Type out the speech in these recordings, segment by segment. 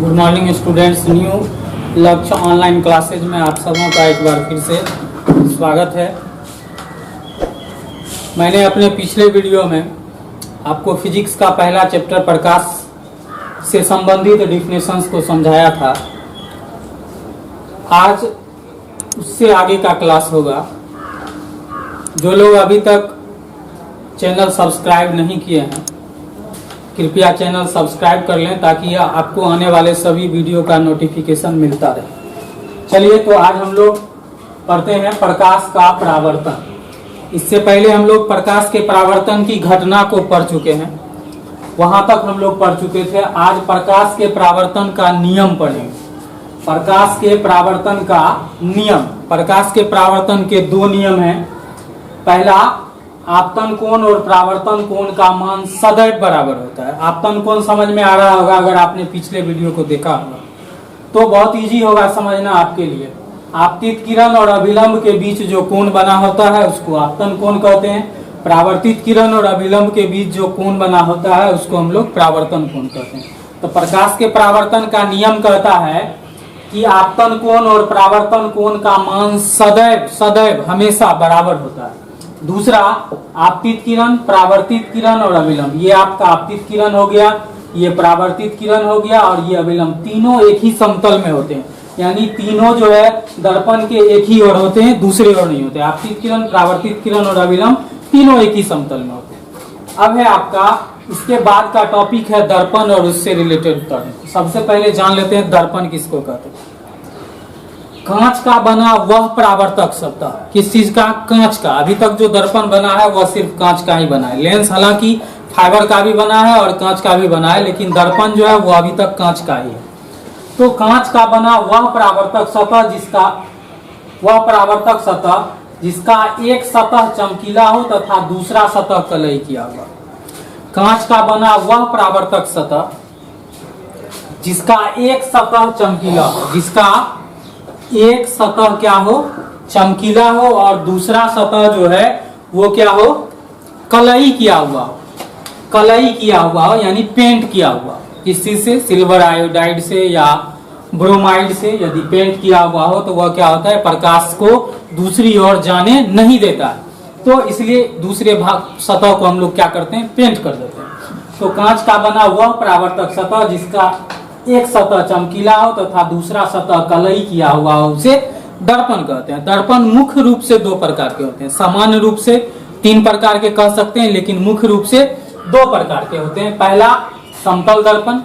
Good morning students. New लक्ष्य online classes में आप सबों का एक बार फिर से स्वागत है। मैंने अपने पिछले वीडियो में आपको फिजिक्स का पहला चैप्टर प्रकाश से संबंधित डिफिनेशंस को समझाया था। आज उससे आगे का क्लास होगा। जो लोग अभी तक चैनल सब्सक्राइब नहीं किए हैं, कृपया चैनल सब्सक्राइब कर लें ताकि आपको आने वाले सभी वीडियो का नोटिफिकेशन मिलता रहे। चलिए, तो आज हम लोग पढ़ते हैं प्रकाश का परावर्तन। इससे पहले हम लोग प्रकाश के परावर्तन की घटना को पढ़ चुके हैं, वहां तक हम लोग पढ़ चुके थे। आज प्रकाश के परावर्तन का नियम पढ़ेंगे। प्रकाश के परावर्तन का नियम। प्रकाश के परावर्तन के दो नियम हैं। पहला, आपतन कोण और परावर्तन कोण का मान सदैव बराबर होता है। आपतन कोण समझ में आ रहा होगा अगर आपने पिछले वीडियो को देखा होगा, तो बहुत इजी होगा समझना आपके लिए। आपतित किरण और अभिलंब के बीच जो कोण बना होता है उसको आपतन कोण कहते हैं। परावर्तित किरण और अभिलंब के बीच जो कोण बना होता है उसको हम लोग परावर्तन कोण कहते हैं। तो प्रकाश के परावर्तन का नियम कहता है कि आपतन कोण और परावर्तन कोण का मान सदैव हमेशा बराबर होता है। दूसरा, आपतित किरण, परावर्तित किरण और अभिलंब। ये आपका आपतित किरण हो गया, ये परावर्तित किरण हो गया और ये अभिलंब, तीनों एक ही समतल में होते हैं। यानी तीनों जो है दर्पण के एक ही ओर होते हैं, दूसरे ओर नहीं होते। आपतित किरण, परावर्तित किरण और अभिलंब तीनों एक ही समतल में होते हैं। अब है आपका इसके बाद का टॉपिक है दर्पण और उससे रिलेटेड टॉपिक। सबसे पहले जान लेते हैं दर्पण किसको कहते हैं। कांच का बना वह परावर्तक सतह। किस चीज का? कांच का। अभी तक जो दर्पण बना है वह सिर्फ कांच का ही बना है। लेंस हालांकि फाइबर का भी बना है और कांच का भी बना है, लेकिन दर्पण जो है वो अभी तक कांच का ही है। तो कांच का बना वह परावर्तक सतह जिसका एक सतह चमकीला हो तथा दूसरा सतह कलई किया हुआ। कांच का बना वह परावर्तक सतह जिसका एक सतह चमकीला हो, जिसका एक सतह क्या हो? चमकीला हो और दूसरा सतह जो है वो क्या हो? कलई किया हुआ हो। कलई किया हुआ हो यानी पेंट किया हुआ। किस चीज से? सिल्वर आयोडाइड से या ब्रोमाइड से यदि पेंट किया हुआ हो तो वह क्या होता है? प्रकाश को दूसरी ओर जाने नहीं देता है। तो इसलिए दूसरे भाग सतह को हम लोग क्या करते हैं? पेंट कर देते हैं। तो कांच का बना वह परावर्तक सतह जिसका एक सतह चमकीला हो तथा दूसरा सतह कलई किया हुआ हो उसे दर्पण कहते हैं। दर्पण मुख्य रूप से दो प्रकार के होते हैं। सामान्य रूप से तीन प्रकार के कह सकते हैं, लेकिन मुख्य रूप से दो प्रकार के होते हैं। पहला समतल दर्पण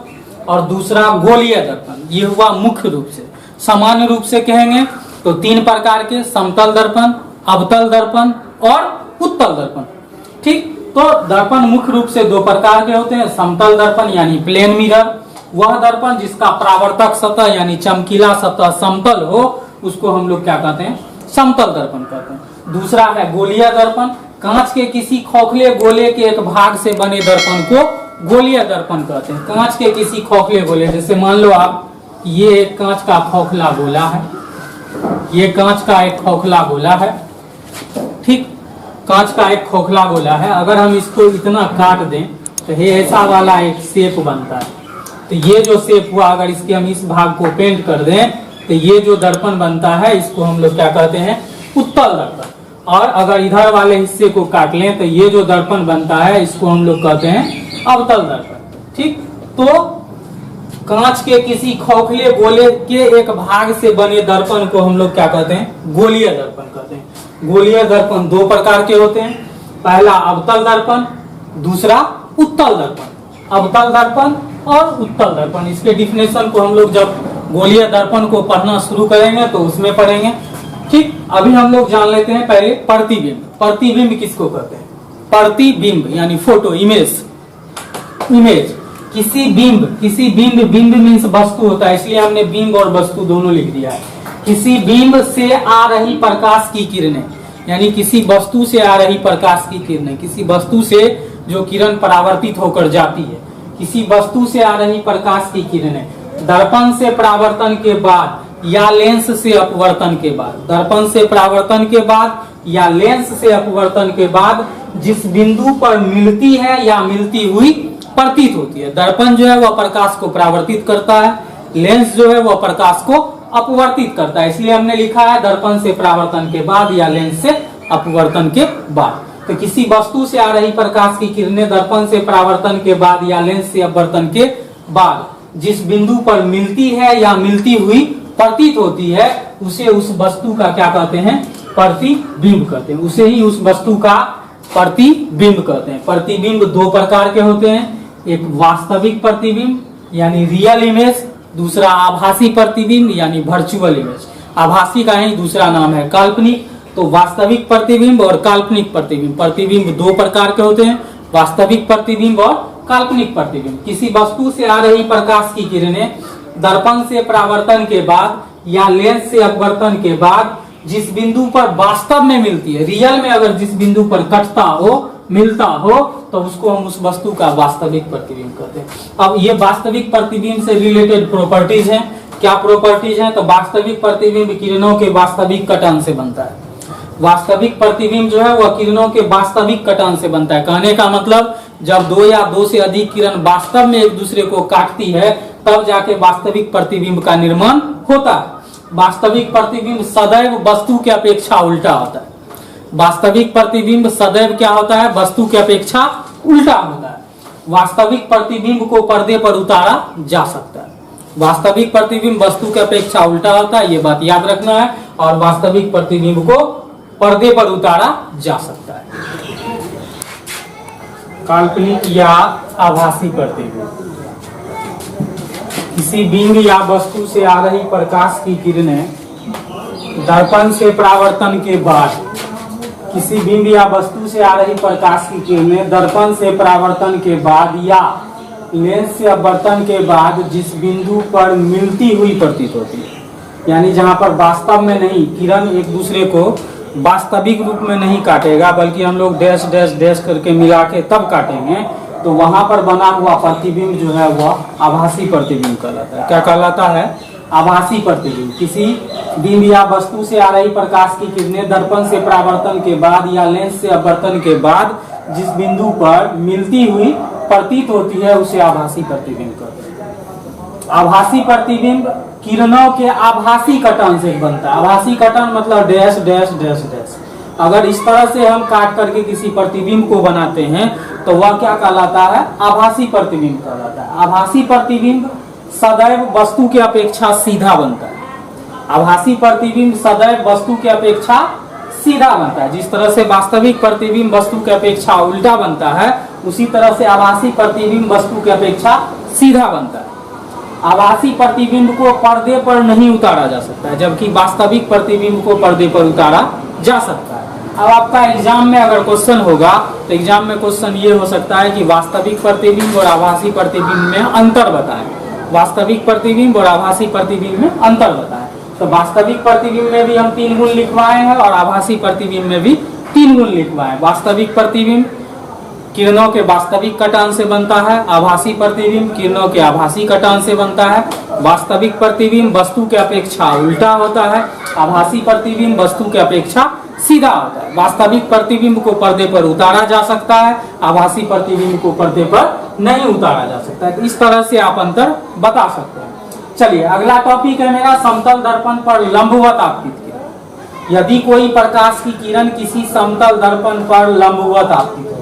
और दूसरा गोलीय दर्पण। ये हुआ मुख्य रूप से। सामान्य रूप से कहेंगे तो तीन प्रकार के: समतल दर्पण, अवतल दर्पण और उत्तल दर्पण। ठीक, तो दर्पण मुख्य रूप से दो प्रकार के होते हैं। समतल दर्पण यानी प्लेन मिरर, वह दर्पण जिसका परावर्तक सतह यानी चमकीला सतह समतल हो उसको हम लोग क्या कहते हैं? समतल दर्पण कहते हैं। दूसरा है गोलीय दर्पण। कांच के किसी खोखले गोले के एक भाग से बने दर्पण को गोलीय दर्पण कहते हैं। कांच के किसी खोखले गोले, जैसे मान लो आप, ये एक कांच का खोखला गोला है, ये कांच का एक खोखला गोला है। ठीक, कांच का एक खोखला गोला है। अगर हम इसको इतना काट दें तो ये ऐसा वाला एक शेप बनता है। तो ये जो शेप हुआ, अगर इसके हम इस भाग को पेंट कर दें तो ये जो दर्पण बनता है इसको हम लोग क्या कहते हैं? उत्तल दर्पण। और अगर इधर वाले हिस्से को काट लें तो ये जो दर्पण बनता है इसको हम लोग कहते हैं अवतल दर्पण। ठीक, तो कांच के किसी खोखले गोले के एक भाग से बने दर्पण को हम लोग क्या कहते हैं? गोलीय दर्पण कहते हैं। गोलीय दर्पण दो प्रकार के होते हैं। पहला अवतल दर्पण, दूसरा उत्तल दर्पण। अवतल दर्पण और उत्तल दर्पण, इसके डिफिनेशन को हम लोग जब गोलीय दर्पण को पढ़ना शुरू करेंगे तो उसमें पढ़ेंगे। ठीक, अभी हम लोग जान लेते हैं पहले प्रतिबिंब। प्रतिबिंब किसको कहते हैं? प्रतिबिंब यानी फोटो, इमेज। किसी बिंब मीन्स वस्तु होता है, इसलिए हमने बिंब और वस्तु दोनों लिख दिया है। किसी बिंब से आ रही प्रकाश की किरणें, यानी किसी वस्तु से आ रही प्रकाश की किरणें, किसी वस्तु से जो किरण परावर्तित होकर जाती है, किसी वस्तु से आ रही प्रकाश की किरणें दर्पण से परावर्तन के बाद या लेंस से अपवर्तन के बाद, दर्पण से परावर्तन के बाद या लेंस से अपवर्तन के बाद जिस बिंदु पर मिलती है या मिलती हुई प्रतीत होती है। दर्पण जो है वह प्रकाश को परावर्तित करता है, लेंस जो है वह प्रकाश को अपवर्तित करता है, इसलिए हमने लिखा है दर्पण से परावर्तन के बाद या लेंस से अपवर्तन के बाद। तो किसी वस्तु से आ रही प्रकाश की किरणें दर्पण से परावर्तन के बाद या लेंस से अपवर्तन के बाद जिस बिंदु पर मिलती है या मिलती हुई प्रतीत होती है उसे उस वस्तु का क्या कहते हैं, प्रतिबिंब कहते हैं। उसे ही उस वस्तु का प्रतिबिंब कहते हैं। प्रतिबिंब दो प्रकार के होते हैं, एक वास्तविक प्रतिबिंब यानी रियल इमेज, दूसरा आभासी प्रतिबिंब यानी वर्चुअल इमेज। आभासी का ही दूसरा नाम है काल्पनिक। तो वास्तविक प्रतिबिंब और काल्पनिक प्रतिबिंब, प्रतिबिंब दो प्रकार के होते हैं, वास्तविक प्रतिबिंब और काल्पनिक प्रतिबिंब। किसी वस्तु से आ रही प्रकाश की किरणें दर्पण से परावर्तन के बाद या लेंस से अपवर्तन के बाद जिस बिंदु पर वास्तव में मिलती है, रियल में अगर जिस बिंदु पर कटता हो, मिलता हो, तो उसको हम उस वस्तु का वास्तविक प्रतिबिंब कहते हैं। अब ये वास्तविक प्रतिबिंब से रिलेटेड प्रॉपर्टीज हैं। क्या प्रॉपर्टीज हैं? तो वास्तविक प्रतिबिंब किरणों के वास्तविक कटान से बनता है। वास्तविक प्रतिबिंब जो है वह किरणों के वास्तविक कटान से बनता है। कहने का मतलब जब दो या दो से अधिक किरण वास्तव में एक दूसरे को काटती है तब जाके वास्तविक प्रतिबिंब का निर्माण होता है। वास्तविक प्रतिबिंब सदैव वस्तु की अपेक्षा उल्टा होता है। वास्तविक प्रतिबिंब सदैव क्या होता है? वस्तु की अपेक्षा उल्टा होता है। वास्तविक प्रतिबिंब को पर्दे पर उतारा जा सकता है। वास्तविक प्रतिबिंब वस्तु की अपेक्षा उल्टा होता है, ये बात याद रखना है। और वास्तविक प्रतिबिंब को पर्दे पर उतारा जा सकता है। काल्पनिक या आभासी प्रतिबिंब, किसी बिंब या वस्तु से आ रही प्रकाश की किरणें दर्पण से परावर्तन के बाद, किसी बिंब या वस्तु से आ रही प्रकाश की किरणें दर्पण से परावर्तन के बाद या लेंस से अपवर्तन के बाद जिस बिंदु पर मिलती हुई प्रतीत होती है, यानी जहां पर वास्तव में नहीं, किरण एक दूसरे को वास्तविक रूप में नहीं काटेगा बल्कि हम लोग डैश डैश डैश करके मिला के तब काटेंगे, तो वहां पर बना हुआ प्रतिबिंब जो है वह आभासी प्रतिबिंब कहलाता है। क्या कहलाता है? आभासी प्रतिबिंब। किसी बिंब या वस्तु से आ रही प्रकाश की किरणें दर्पण से परावर्तन के बाद या लेंस से अपवर्तन के बाद जिस बिंदु पर मिलती हुई प्रतीत होती है उसे आभासी प्रतिबिंब कहते हैं। आभासी प्रतिबिंब किरणों के आभासी कटन से बनता है। आभासी कटन मतलब डैश डैश डैश डैश। अगर इस तरह से हम काट करके किसी प्रतिबिंब को बनाते हैं तो वह क्या कहलाता है? आभासी प्रतिबिंब कहलाता है। आभासी प्रतिबिंब सदैव वस्तु की अपेक्षा सीधा बनता है। आभासी प्रतिबिंब सदैव वस्तु की अपेक्षा सीधा बनता है। जिस तरह से वास्तविक प्रतिबिंब वस्तु की अपेक्षा उल्टा बनता है, उसी तरह से आभासी प्रतिबिंब वस्तु की अपेक्षा सीधा बनता है। आभासी प्रतिबिंब को पर्दे पर नहीं उतारा जा सकता है, जबकि वास्तविक प्रतिबिंब को पर्दे पर उतारा जा सकता है। अब आपका एग्जाम में अगर क्वेश्चन होगा तो एग्जाम में क्वेश्चन ये हो सकता है कि वास्तविक प्रतिबिंब और आभासी प्रतिबिंब में अंतर बताएं। वास्तविक प्रतिबिंब और आभासी प्रतिबिंब में अंतर बताएं। तो वास्तविक प्रतिबिंब में भी हम 3 गुण लिखवाए हैं और आभासी प्रतिबिंब में भी 3 गुण लिखवाए। वास्तविक प्रतिबिंब किरणों के वास्तविक कटान से बनता है, आभासी प्रतिबिंब किरणों के आभासी कटान से बनता है। वास्तविक प्रतिबिंब वस्तु के अपेक्षा उल्टा होता है, आभासी प्रतिबिंब वस्तु के अपेक्षा सीधा होता है। वास्तविक प्रतिबिंब को पर्दे पर उतारा जा सकता है, आभासी प्रतिबिंब को पर्दे पर नहीं उतारा जा सकता है। तो इस तरह से आप अंतर बता सकते हैं। चलिए अगला टॉपिक है मेरा समतल दर्पण पर लंबवत आपतित किरण। यदि कोई प्रकाश की किरण किसी समतल दर्पण पर लंबवत आपतित हो,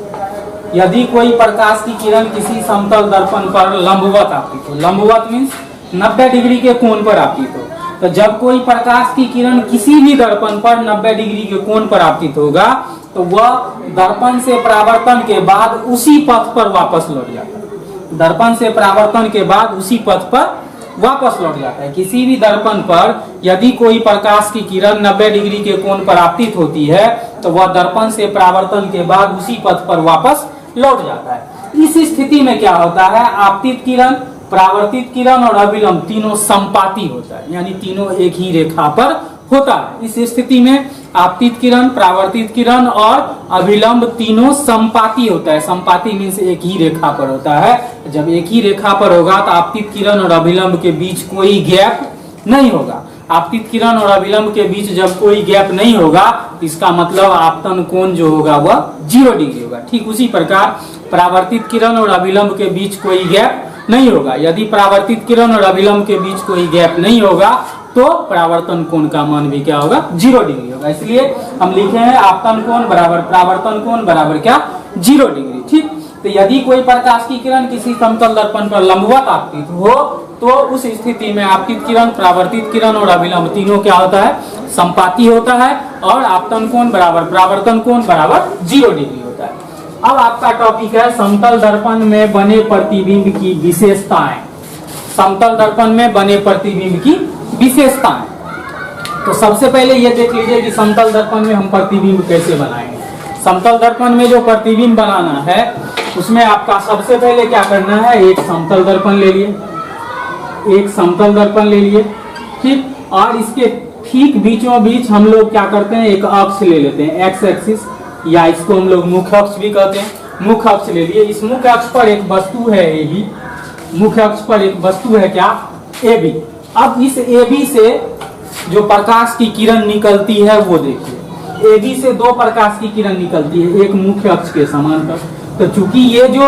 यदि कोई प्रकाश की किरण किसी समतल दर्पण पर लंबवत आपतित हो, लंबवत मीन्स 90 डिग्री के कोण पर आपतित हो, तो जब कोई प्रकाश की किरण किसी भी दर्पण पर 90 डिग्री के कोण पर आपतित होगा तो वह दर्पण से परावर्तन के बाद उसी पथ पर वापस लौट जाता है। दर्पण से परावर्तन के बाद उसी पथ पर वापस लौट जाता है। किसी भी दर्पण पर यदि कोई प्रकाश की किरण 90 डिग्री के कोण पर आपतित होती है तो वह दर्पण से परावर्तन के बाद उसी पथ पर वापस लौट जाता है। इस स्थिति में क्या होता है? आपतित किरण, परावर्तित किरण और अभिलंब तीनों संपाती होता है, यानी तीनों एक ही रेखा पर होता है। इस स्थिति में आपतित किरण, परावर्तित किरण और अभिलंब तीनों संपाती होता है। संपाती मीन्स एक ही रेखा पर होता है। जब एक ही रेखा पर होगा तो आपतित किरण और अभिलंब के बीच कोई गैप नहीं होगा। आपतित किरण और अभिलंब के बीच जब कोई गैप नहीं होगा इसका मतलब आपतन कोण जो होगा वह 0 डिग्री होगा। ठीक उसी प्रकार परावर्तित किरण और अभिलंब के बीच कोई गैप नहीं होगा। यदि परावर्तित किरण और अभिलंब के बीच कोई गैप नहीं होगा तो परावर्तन कोण का मान भी क्या होगा, 0 डिग्री होगा। इसलिए हम लिखे हैं आपतन कोण बराबर परावर्तन कोण बराबर क्या, 0 डिग्री। ठीक, तो यदि कोई प्रकाश की किरण किसी समतल दर्पण पर लंबवत आपतित हो तो उस स्थिति में आपतित किरण, परावर्तित किरण और अभिलंब तीनों क्या होता है, संपाती होता है और आपतन कोण बराबर परावर्तन कोण बराबर 0 डिग्री होता है। अब आपका टॉपिक है समतल दर्पण में बने प्रतिबिंब की विशेषताएं। समतल दर्पण में बने प्रतिबिंब की विशेषताएं। तो सबसे पहले ये देख लीजिए कि समतल दर्पण में हम प्रतिबिंब कैसे बनाएंगे। समतल दर्पण में जो प्रतिबिंब बनाना है उसमें आपका सबसे पहले क्या करना है, एक समतल दर्पण ले लिए, एक समतल दर्पण ले लिए। ठीक, और इसके ठीक बीचों बीच हम लोग क्या करते हैं, एक अक्ष ले लेते हैं, एक्स एक्सिस, या इसको हम लोग मुख्य अक्ष भी कहते हैं। मुख्य अक्ष ले लिए, इस मुख्य अक्ष पर एक वस्तु है ए बी, मुख्य अक्ष पर एक वस्तु है क्या, ए बी। अब इस ए बी से जो प्रकाश की किरण निकलती है वो देखिए, ए बी से 2 प्रकाश की किरण निकलती है, एक मुख्य अक्ष के समांतर। तो चूंकि ये जो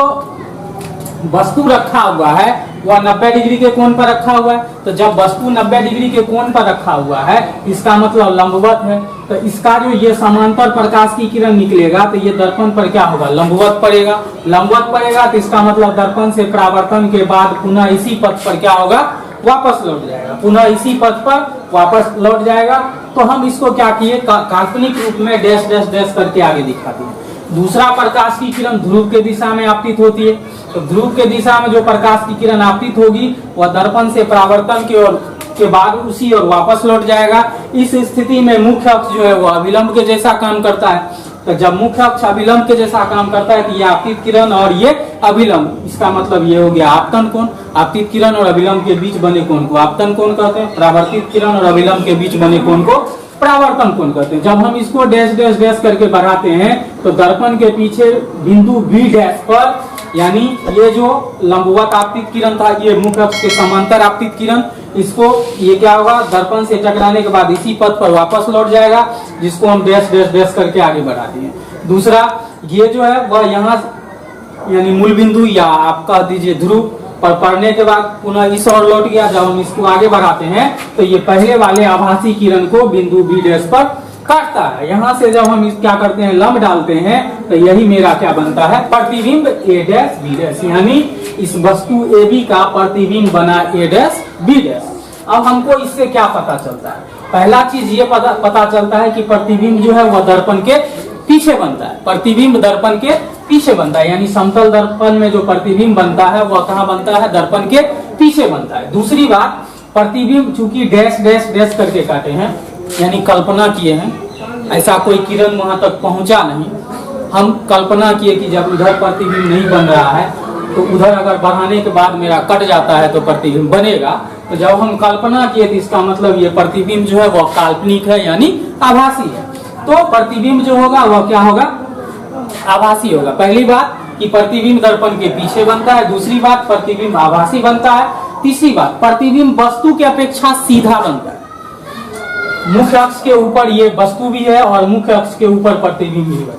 वस्तु रखा हुआ है वह 90 डिग्री के कोण पर रखा हुआ है, तो जब वस्तु 90 डिग्री के कोण पर रखा हुआ है इसका मतलब लंबवत है, तो इसका जो ये समांतर प्रकाश की किरण निकलेगा तो ये दर्पण पर क्या होगा, लंबवत पड़ेगा। लंबवत पड़ेगा तो इसका मतलब दर्पण से परावर्तन के बाद पुनः इसी पथ पर क्या होगा, वापस लौट जाएगा, पुनः इसी पथ पर वापस लौट जाएगा। तो हम इसको क्या किए, काल्पनिक रूप में डैश डैश डैश करके आगे दिखाते हैं। दूसरा प्रकाश की किरण ध्रुव के दिशा में आपतित होती है, तो ध्रुव के दिशा में जो प्रकाश की किरण आपतित होगी वह दर्पण से परावर्तन की ओर के बाद उसी ओर वापस लौट जाएगा। इस स्थिति में मुख्य अक्ष जो है वो अभिलंब के जैसा काम करता है। तो जब मुख्य अक्ष अभिलंब के जैसा काम करता है तो ये आपतित किरण और ये अभिलंब, इसका मतलब ये हो गया आपतन कोण। आपतित किरण और अभिलंब के बीच बने कोण को आपतन कोण कहते हैं, परावर्तित किरण और अभिलंब के बीच बने कोण को परावर्तन कोण कहते हैं। जब हम इसको डैश डैश डैश करके बढ़ाते हैं तो दर्पण के पीछे बिंदु बी डैश पर, यानी ये जो लंबवत आपतित किरण था ये मुख्य अक्ष के समांतर आपतित किरण, इसको ये क्या होगा, दर्पण से टकराने के बाद इसी पथ पर वापस लौट जाएगा, जिसको हम डैश डैश डैश करके आगे बढ़ा दिए। दूसरा ये जो है वह यहाँ यानी मूल बिंदु या आप कह दीजिए ध्रुव पर पड़ने के बाद पुनः इस ओर लौट गया। जब हम इसको आगे बढ़ाते हैं तो ये पहले वाले आभासी किरण को बिंदु बी डैश पर काटता है। यहाँ से जब हम क्या करते हैं, लंब डालते हैं तो यही मेरा क्या बनता है, प्रतिबिंब ए डैश बी डैश, यानी इस वस्तु ए बी का प्रतिबिंब बना ए डैश बी डैश। अब हमको इससे क्या पता चलता है, पहला चीज ये पता चलता है कि प्रतिबिंब जो है वह दर्पण के पीछे बनता है, प्रतिबिंब दर्पण के पीछे बनता है, यानी समतल दर्पण में जो प्रतिबिंब बनता है वह कहाँ बनता है, दर्पण के पीछे बनता है। दूसरी बात, प्रतिबिंब चूंकि डैश डैश डैश करके काटे हैं, यानी कल्पना किए हैं, ऐसा कोई किरण वहां तक पहुंचा नहीं, हम कल्पना किए कि जब उधर प्रतिबिंब नहीं बन रहा है तो उधर अगर बढ़ाने के बाद मेरा कट जाता है तो प्रतिबिंब बनेगा। तो जब हम कल्पना किए तो इसका मतलब ये प्रतिबिंब जो है वह काल्पनिक है, यानी आभासी है। तो प्रतिबिंब जो होगा वह क्या होगा, आभासी होगा। पहली बात कि प्रतिबिंब दर्पण के पीछे बनता है, दूसरी बात प्रतिबिंब आभासी बनता है, तीसरी बात प्रतिबिंब वस्तु की अपेक्षा सीधा बनता है। मुख्य अक्ष के ऊपर ये वस्तु भी है और मुख्य अक्ष के ऊपर प्रतिबिंब भी है,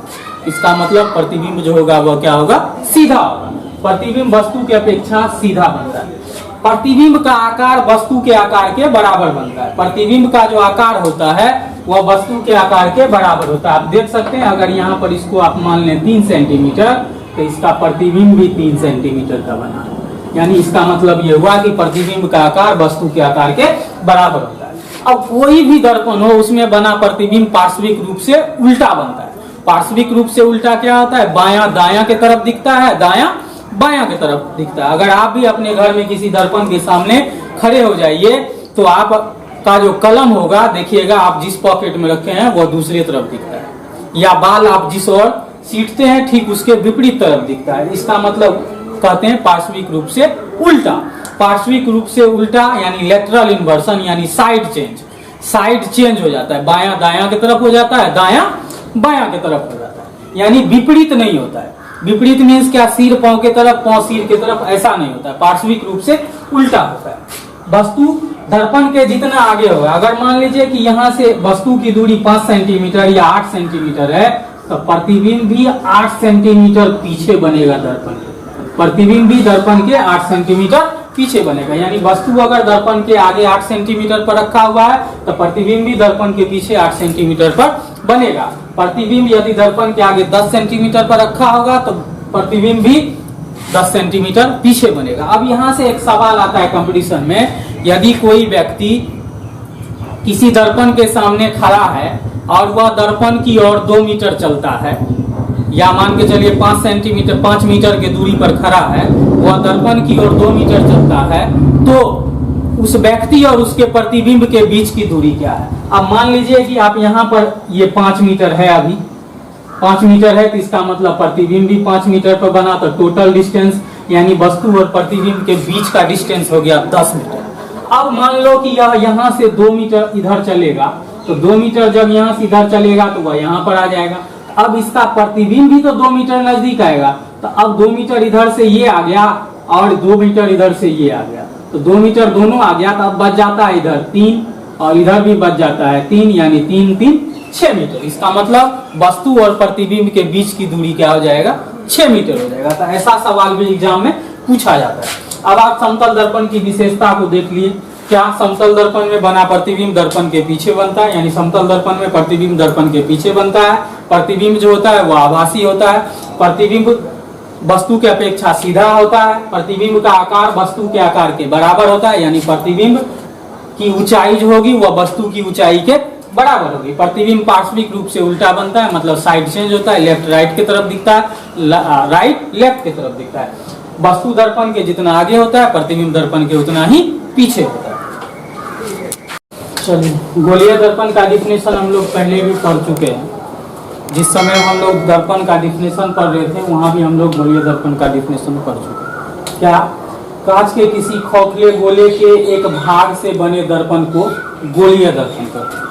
इसका मतलब प्रतिबिंब जो होगा वह क्या होगा, सीधा होगा। प्रतिबिंब वस्तु की अपेक्षा सीधा बनता है। प्रतिबिंब का आकार वस्तु के आकार के बराबर बनता है। प्रतिबिंब का जो आकार होता है वह वस्तु के आकार के बराबर होता है। आप देख सकते हैं, अगर यहाँ पर इसको आप मान लें 3 सेंटीमीटर तो इसका प्रतिबिंब भी 3 सेंटीमीटर का बना है, यानी इसका मतलब ये हुआ कि प्रतिबिंब का आकार वस्तु के आकार के बराबर होता है। अब कोई भी दर्पण हो उसमें बना प्रतिबिंब पार्श्विक रूप से उल्टा बनता है। पार्श्विक रूप से उल्टा क्या होता है, बायां दायां की तरफ दिखता है, दायां बायां की तरफ दिखता है। अगर आप भी अपने घर में किसी दर्पण के सामने खड़े हो जाइए तो आप का जो कलम होगा देखिएगा, आप जिस पॉकेट में रखे हैं वो दूसरी तरफ दिखता है, या बाल आप जिस ओर सीटते हैं ठीक उसके विपरीत तरफ दिखता है। इसका मतलब कहते हैं पार्श्विक रूप से उल्टा। पार्श्विक रूप से उल्टा यानी लेटरल इन्वर्सन, यानी साइड चेंज, साइड चेंज हो जाता है, बायां दायां की तरफ हो जाता है, दायां बायां की तरफ हो जाता है, यानी विपरीत नहीं होता है। विपरीत मीन्स क्या, सिर पांव की तरफ, पांव सिर की तरफ, ऐसा नहीं होता है, पार्श्विक रूप से उल्टा होता है। वस्तु दर्पण के जितना आगे होगा, अगर मान लीजिए कि यहाँ से वस्तु की दूरी 5 सेंटीमीटर या 8 सेंटीमीटर है तो प्रतिबिंब भी 8 सेंटीमीटर पीछे बनेगा दर्पण के। प्रतिबिंब भी दर्पण के 8 सेंटीमीटर पीछे बनेगा। यानी वस्तु अगर दर्पण के आगे 8 सेंटीमीटर पर रखा हुआ है तो प्रतिबिंब भी दर्पण के पीछे 8 सेंटीमीटर पर बनेगा। प्रतिबिंब यदि दर्पण के आगे 10 सेंटीमीटर पर रखा होगा तो प्रतिबिंब भी 10 सेंटीमीटर पीछे बनेगा। अब यहाँ से एक सवाल आता है कंपटीशन में, यदि कोई व्यक्ति किसी दर्पण के सामने खड़ा है और वह दर्पण की ओर 2 मीटर चलता है, या मान के चलिए 5 मीटर के दूरी पर खड़ा है, वह दर्पण की ओर 2 मीटर चलता है, तो उस व्यक्ति और उसके प्रतिबिंब के बीच की दूरी क्या है? अब मान लीजिए कि आप यहाँ पर ये 5 मीटर है, अभी 5 मीटर है, तो इसका मतलब प्रतिबिंब भी 5 मीटर पर बना, तो टोटल डिस्टेंस यानी वस्तु और प्रतिबिंब के बीच का डिस्टेंस हो गया 10 मीटर। अब मान लो कि यह यहाँ से 2 मीटर इधर चलेगा, तो 2 मीटर जब यहाँ से इधर चलेगा तो वह यहाँ पर आ जाएगा। अब इसका प्रतिबिंब भी तो 2 मीटर नजदीक आएगा, तो अब 2 मीटर इधर से ये आ गया और 2 मीटर इधर से ये आ गया, तो 2 मीटर दोनों आ गया, तो अब बच जाता है इधर 3 और इधर भी बच जाता है 3, यानी 3 3 6 मीटर। इसका मतलब वस्तु और प्रतिबिंब के बीच की दूरी क्या हो जाएगा? 6 मीटर हो जाएगा। तो ऐसा सवाल भी एग्जाम में पूछा जाता है। अब आप समतल दर्पण की विशेषता को देख लिए। क्या समतल दर्पण में बना प्रतिबिंब दर्पण के पीछे बनता है, यानी समतल दर्पण में प्रतिबिंब दर्पण के पीछे बनता है। प्रतिबिंब जो होता है वह आभासी होता है। प्रतिबिंब वस्तु के अपेक्षा सीधा होता है। प्रतिबिंब का आकार वस्तु के आकार के बराबर होता है, यानी प्रतिबिंब की ऊंचाई जो होगी वह वस्तु की ऊंचाई के बराबर होगी। प्रतिबिंब पार्श्विक रूप से उल्टा बनता है, मतलब साइड चेंज होता है, लेफ्ट राइट की तरफ दिखता है, राइट लेफ्ट की तरफ दिखता है। वस्तु दर्पण के जितना आगे होता है, प्रतिबिंब दर्पण के उतना ही पीछे होता है। चलिए, गोलीय दर्पण का डिफिनेशन हम लोग पहले भी पढ़ चुके हैं। जिस समय हम लोग दर्पण का डिफिनेशन पढ़ रहे थे वहां भी हम लोग गोलीय दर्पण का डिफिनेशन पढ़ चुके। क्या? कांच के किसी खोखले गोले के एक भाग से बने दर्पण को गोलीय दर्पण कहते हैं।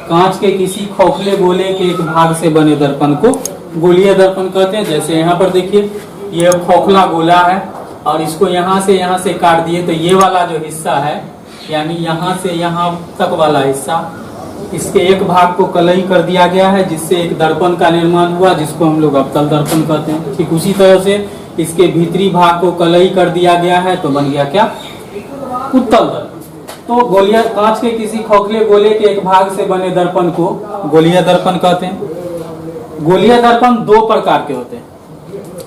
कांच के किसी खोखले गोले के एक भाग से बने दर्पण को गोलीय दर्पण कहते हैं। जैसे यहाँ पर देखिए, ये खोखला गोला है और इसको यहाँ से काट दिए, तो ये वाला जो हिस्सा है, यानी यहाँ से यहाँ तक वाला हिस्सा, इसके एक भाग को कलई कर दिया गया है, जिससे एक दर्पण का निर्माण हुआ, जिसको हम लोग अवतल दर्पण कहते हैं। ठीक उसी तरह से इसके भीतरी भाग को कलई कर दिया गया है, तो बन गया क्या? उत्तल दर्पण। तो गोलीय, कांच के किसी खोखले गोले के एक भाग से बने दर्पण को गोलीय दर्पण कहते हैं। गोलीय दर्पण 2 प्रकार के होते हैं।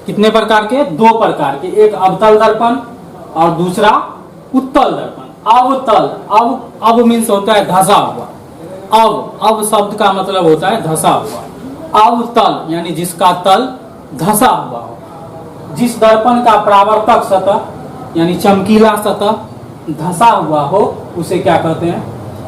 कितने प्रकार के? 2 प्रकार के। एक अवतल दर्पण और दूसरा उत्तल दर्पण। अवतल, अब मीन्स होता है धसा हुआ। अब शब्द का मतलब होता है धसा हुआ। अवतल यानी जिसका तल धसा हुआ हो। जिस दर्पण का परावर्तक सतह यानी चमकीला सतह धसा हुआ हो उसे क्या कहते हैं?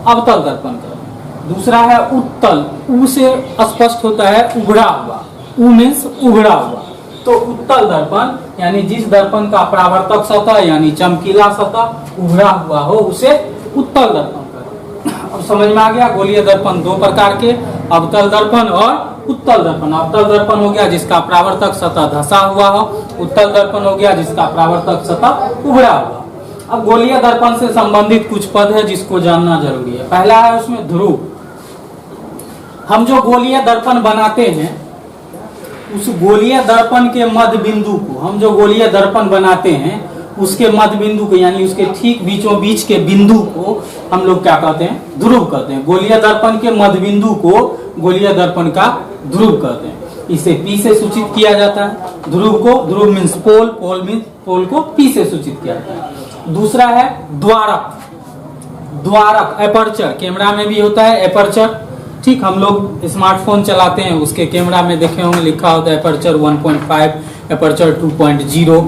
अवतल दर्पण कहते हैं। दूसरा है उत्तल, उ से स्पष्ट होता है उभरा हुआ। उ मीन्स उभरा हुआ। तो उत्तल दर्पण यानी जिस दर्पण का परावर्तक सतह यानी चमकीला सतह उभरा हुआ हो उसे उत्तल दर्पण कहते हैं। अब समझ में आ गया? गोलीय दर्पण 2 प्रकार के, अवतल दर्पण और उत्तल दर्पण। अवतल दर्पण हो गया जिसका परावर्तक सतह धसा हुआ हो, उत्तल दर्पण हो गया जिसका परावर्तक सतह उभरा हुआ। अब गोलीय दर्पण से संबंधित कुछ पद है जिसको जानना जरूरी है। पहला है उसमें ध्रुव। हम जो गोलीय दर्पण बनाते हैं उस गोलीय दर्पण के मध्य बिंदु को, हम जो गोलीय दर्पण बनाते हैं उसके मध्य बिंदु को यानी उसके ठीक बीचों बीच के बिंदु को हम लोग क्या कहते हैं? ध्रुव कहते हैं। गोलीय दर्पण के मध्य बिंदु को गोलीय दर्पण का ध्रुव कहते हैं। इसे P से सूचित किया जाता है। ध्रुव को, ध्रुव मीन्स पोल, पोल मीन्स पोल को P से सूचित किया जाता है। दूसरा है द्वारक। द्वारक एपर्चर, कैमरा में भी होता है एपर्चर। ठीक, हम लोग स्मार्टफोन चलाते हैं उसके कैमरा में देखे होंगे लिखा होता है एपर्चर 1.5, एपर्चर 2.0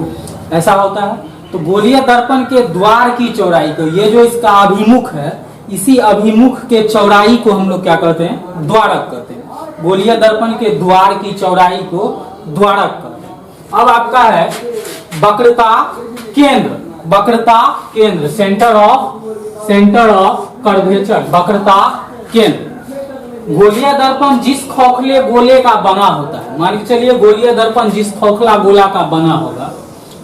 ऐसा होता है। तो गोलीय दर्पण के द्वार की चौड़ाई को, ये जो इसका अभिमुख है, इसी अभिमुख के चौड़ाई को हम लोग क्या कहते हैं? द्वारक कहते हैं। गोलीय दर्पण के द्वार की चौड़ाई को द्वारक कहते हैं। अब आपका है वक्रता केंद्र। वक्रता केंद्र, सेंटर ऑफ कर्वेचर, वक्रता केंद्र। गोलीय दर्पण जिस खोखले गोले का बना होता है, मान के चलिए गोलीय दर्पण जिस खोखला गोला का बना होगा,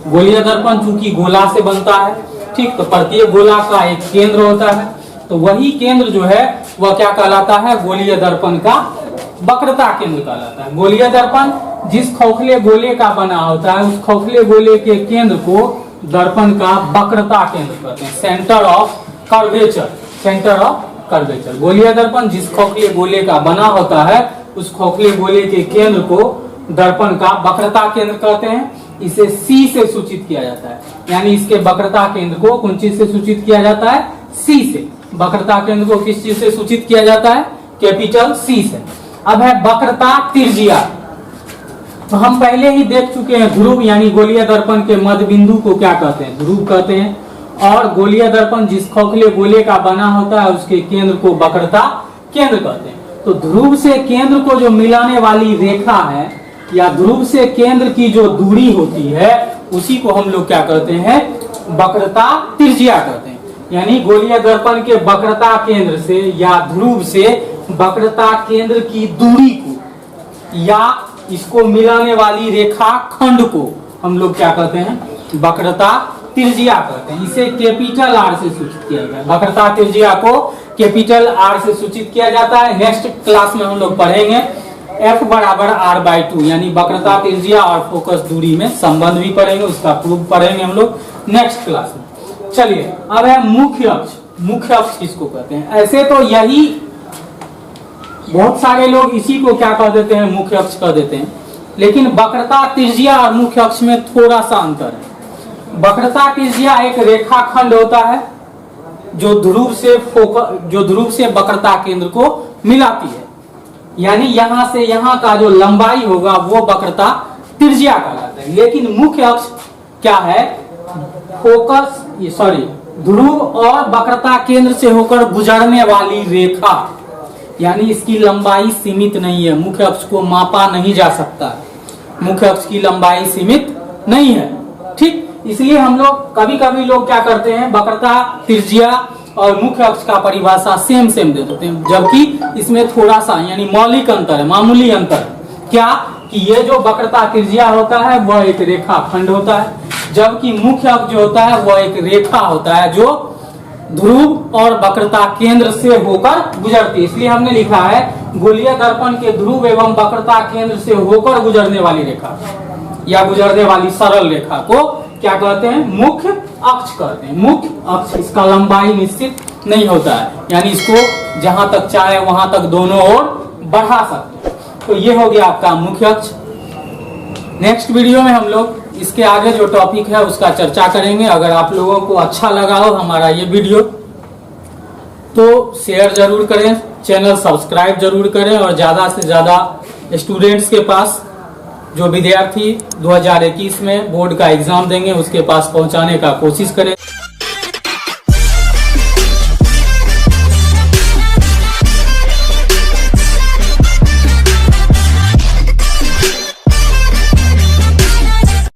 गोलीय दर्पण चूंकि गोला से बनता है, ठीक, तो प्रत्येक गोला का एक केंद्र होता है, तो वही केंद्र जो है वह क्या कहलाता है? गोलीय दर्पण का वक्रता केंद्र कहलाता है। गोलीय दर्पण जिस खोखले गोले का बना होता है उस खोखले गोले के केंद्र को दर्पण का वक्रता केंद्र कहते हैं, centre of curvature. Centre of curvature गोलीय दर्पण जिस खोखले गोले का बना होता है उस खोखले गोले के केंद्र को दर्पण का वक्रता केंद्र कहते हैं। इसे C से सूचित किया जाता है, यानी इसके वक्रता केंद्र को कौन चीज से सूचित किया जाता है? C से। वक्रता केंद्र को किस चीज से सूचित किया जाता है? कैपिटल C से। अब है वक्रता त्रिज्या। तो हम पहले ही देख चुके हैं ध्रुव यानी गोलीय दर्पण के मध्य बिंदु को क्या कहते हैं? ध्रुव कहते हैं। और गोलीय दर्पण जिस खोखले गोले का बना होता है उसके केंद्र को वक्रता केंद्र कहते हैं। तो ध्रुव से केंद्र को जो मिलाने वाली रेखा है या ध्रुव से केंद्र की जो दूरी होती है उसी को हम लोग क्या कहते हैं? वक्रता त्रिज्या कहते हैं। यानी गोलीय दर्पण के वक्रता केंद्र से या ध्रुव से वक्रता केंद्र की दूरी को या इसको मिलाने वाली रेखा खंड को हम लोग क्या कहते हैं? वक्रता त्रिज्या कहते हैं। इसे कैपिटल R से सूचित किया जाता है। वक्रता त्रिज्या को कैपिटल R से सूचित किया जाता है। नेक्स्ट क्लास में हम लोग पढ़ेंगे F बराबर R/2 यानी वक्रता त्रिज्या और फोकस दूरी में संबंध भी पढ़ेंगे, उसका प्रूफ पढ़ेंगे हम लोग नेक्स्ट क्लास में। चलिए अब है मुख्य अक्ष। मुख्य अक्ष किसको कहते हैं? ऐसे तो यही बहुत सारे लोग इसी को क्या कह देते हैं? मुख्य अक्ष कह देते हैं, लेकिन वक्रता त्रिज्या और मुख्य अक्ष में थोड़ा सा अंतर है। वक्रता त्रिज्या एक रेखाखंड होता है जो ध्रुव से वक्रता केंद्र को मिलाती है, यानी यहां से यहां का जो लंबाई होगा वो वक्रता त्रिज्या कहलाता है। लेकिन मुख्य अक्ष क्या है? ध्रुव और वक्रता केंद्र से होकर गुजरने वाली रेखा, यानी इसकी लंबाई सीमित नहीं है। मुख्य अक्ष को मापा नहीं जा सकता, मुख्य अक्ष की लंबाई सीमित नहीं है। ठीक, इसलिए हम लोग कभी लोग क्या करते हैं? वक्रता त्रिज्या और मुख्य अक्ष का परिभाषा सेम दे देते हैं, जबकि इसमें थोड़ा सा यानी मौलिक अंतर है, मामूली अंतर है। क्या कि ये जो वक्रता त्रिज्या होता है वह एक रेखा खंड होता है, जबकि मुख्य अक्ष जो होता है वह एक रेखा होता है जो ध्रुव और वक्रता केंद्र से होकर गुजरती है। इसलिए हमने लिखा है गोलीय दर्पण के ध्रुव एवं वक्रता केंद्र से होकर गुजरने वाली रेखा या गुजरने वाली सरल रेखा को क्या कहते हैं? मुख्य अक्ष कहते हैं। मुख्य अक्ष, इसका लंबाई निश्चित नहीं होता है, यानी इसको जहां तक चाहे वहां तक दोनों ओर बढ़ा सकते हैं। तो ये हो गया आपका मुख्य अक्ष। नेक्स्ट वीडियो में हम लोग इसके आगे जो टॉपिक है उसका चर्चा करेंगे। अगर आप लोगों को अच्छा लगा हो हमारा ये वीडियो तो शेयर जरूर करें, चैनल सब्सक्राइब जरूर करें और ज्यादा से ज्यादा स्टूडेंट्स के पास, जो विद्यार्थी 2021 में बोर्ड का एग्जाम देंगे उसके पास पहुंचाने का कोशिश करें।